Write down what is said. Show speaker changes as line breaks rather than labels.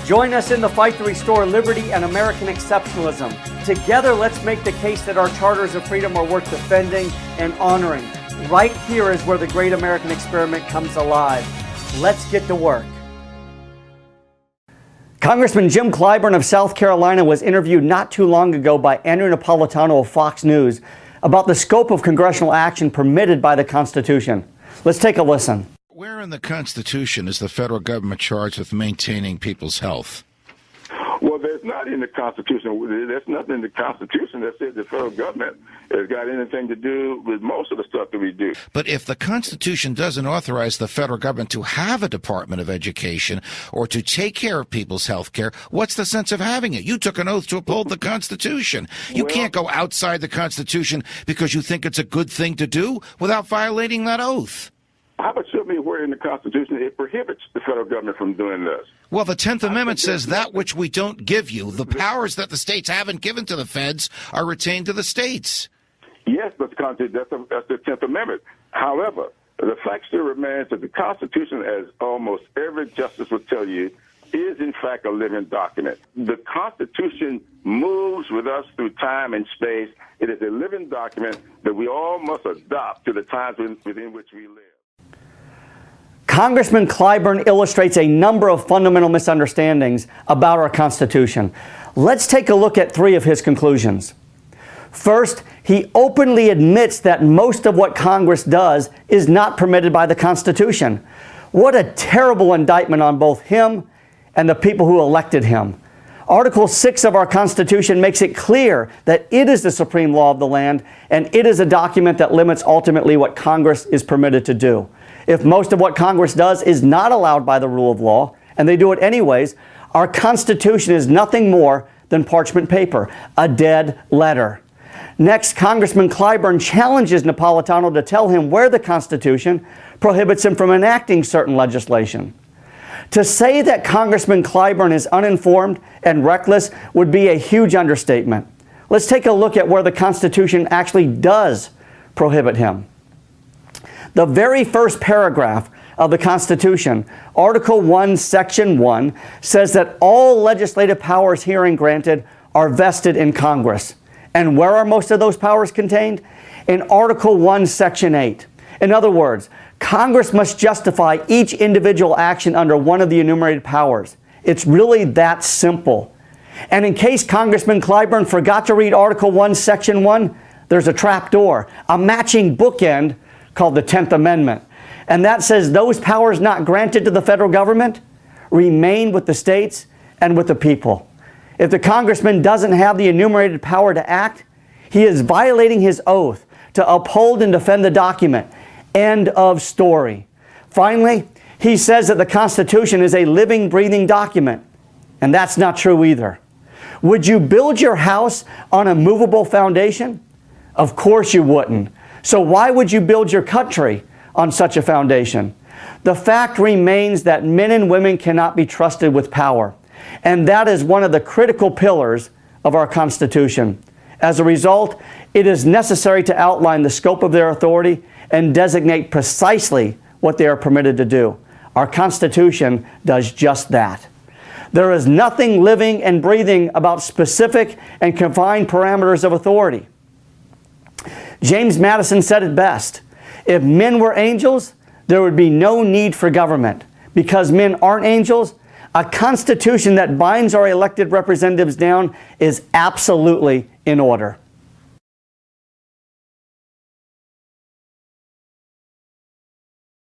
Join us in the fight to restore liberty and American exceptionalism. Together, let's make the case that our charters of freedom are worth defending and honoring. Right here is where the great American experiment comes alive. Let's get to work. Congressman Jim Clyburn of South Carolina was interviewed not too long ago by Andrew Napolitano of Fox News about the scope of congressional action permitted by the Constitution. Let's take a listen.
Where in the Constitution is the federal government charged with maintaining people's health?
Well, there's not in the Constitution. There's nothing in the Constitution that says the federal government has got anything to do with most of the stuff that we do.
But if the Constitution doesn't authorize the federal government to have a Department of Education or to take care of people's health care, what's the sense of having it? You took an oath to uphold the Constitution. You can't go outside the Constitution because you think it's a good thing to do without violating that oath.
How about show me where in the Constitution it prohibits the federal government from doing this?
Well, the 10th Amendment says that which we don't give you, the powers that the states haven't given to the feds, are retained to the states.
Yes, but that's the 10th Amendment. However, the fact still remains that the Constitution, as almost every justice will tell you, is in fact a living document. The Constitution moves with us through time and space. It is a living document that we all must adopt to the times within which we live.
Congressman Clyburn illustrates a number of fundamental misunderstandings about our Constitution. Let's take a look at three of his conclusions. First, he openly admits that most of what Congress does is not permitted by the Constitution. What a terrible indictment on both him and the people who elected him. Article 6 of our Constitution makes it clear that it is the supreme law of the land, and it is a document that limits ultimately what Congress is permitted to do. If most of what Congress does is not allowed by the rule of law, and they do it anyways, our Constitution is nothing more than parchment paper, a dead letter. Next, Congressman Clyburn challenges Napolitano to tell him where the Constitution prohibits him from enacting certain legislation. To say that Congressman Clyburn is uninformed and reckless would be a huge understatement. Let's take a look at where the Constitution actually does prohibit him. The very first paragraph of the Constitution, Article 1, Section 1, says that all legislative powers herein granted are vested in Congress. And where are most of those powers contained? In Article 1, Section 8. In other words, Congress must justify each individual action under one of the enumerated powers. It's really that simple. And in case Congressman Clyburn forgot to read Article 1, Section 1, there's a trapdoor, a matching bookend called the 10th Amendment. And that says those powers not granted to the federal government remain with the states and with the people. If the congressman doesn't have the enumerated power to act, he is violating his oath to uphold and defend the document. End of story. Finally, he says that the Constitution is a living, breathing document. And that's not true either. Would you build your house on a movable foundation? Of course you wouldn't. So why would you build your country on such a foundation? The fact remains that men and women cannot be trusted with power. And that is one of the critical pillars of our Constitution. As a result, it is necessary to outline the scope of their authority and designate precisely what they are permitted to do. Our Constitution does just that. There is nothing living and breathing about specific and confined parameters of authority. James Madison said it best. If men were angels, there would be no need for government. Because men aren't angels, a Constitution that binds our elected representatives down is absolutely in order.